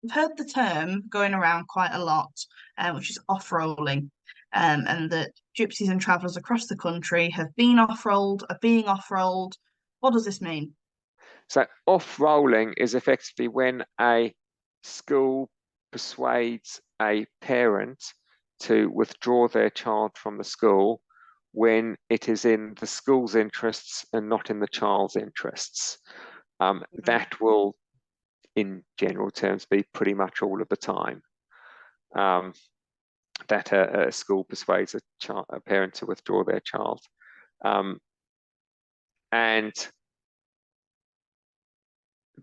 I've heard the term going around quite a lot, which is off-rolling, and that gypsies and travellers across the country have been off-rolled, are being off-rolled. What does this mean? So off-rolling is effectively when a school persuades a parent to withdraw their child from the school when it is in the school's interests and not in the child's interests. That will, in general terms, be pretty much all of the time. That a school persuades a parent to withdraw their child. And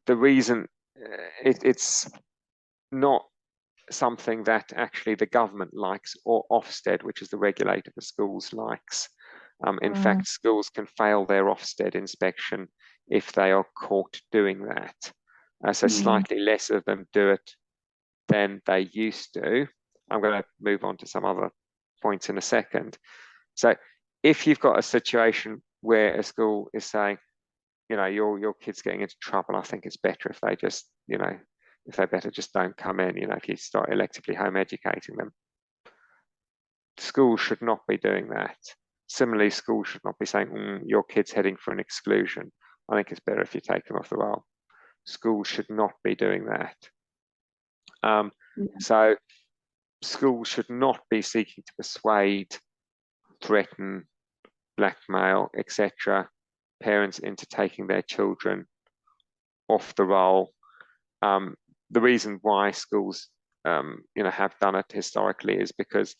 the reason it's not something that actually the government likes or Ofsted, which is the regulator for schools, likes. In Mm, fact, schools can fail their Ofsted inspection if they are caught doing that. So mm, slightly less of them do it than they used to. I'm going to move on to some other points in a second. So if you've got a situation where a school is saying, your kid's getting into trouble, I think it's better if they just, if they better just don't come in, if you start electively home educating them. Schools should not be doing that. Similarly, schools should not be saying, your kid's heading for an exclusion. I think it's better if you take them off the roll. Schools should not be doing that. yeah, So schools should not be seeking to persuade, threaten, blackmail, etc., parents into taking their children off the roll. The reason why schools, have done it historically is because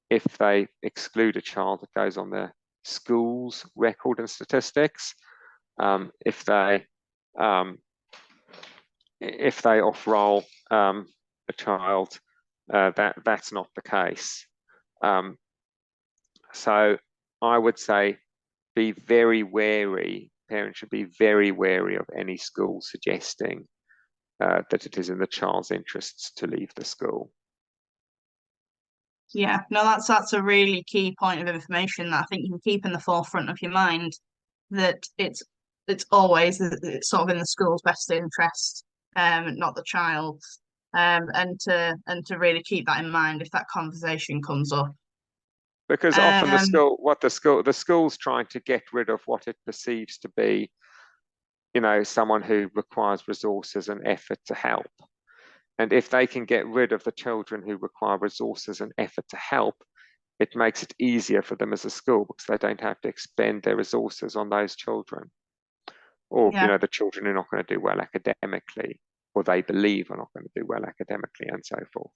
if they exclude a child that goes on the school's record and statistics, if they off-roll a child, that's not the case. So I would say be very wary. Parents should be very wary of any school suggesting that it is in the child's interests to leave the school. yeah. No, that's a really key point of information that I think you can keep in the forefront of your mind. That it's always it's sort of in the school's best interest, not the child's, and to really keep that in mind if that conversation comes up. Because often Um, the school's trying to get rid of what it perceives to be, someone who requires resources and effort to help. And if they can get rid of the children who require resources and effort to help, it makes it easier for them as a school because they don't have to expend their resources on those children. Or, yeah, the children are not going to do well academically, or they believe are not going to do well academically, and so forth.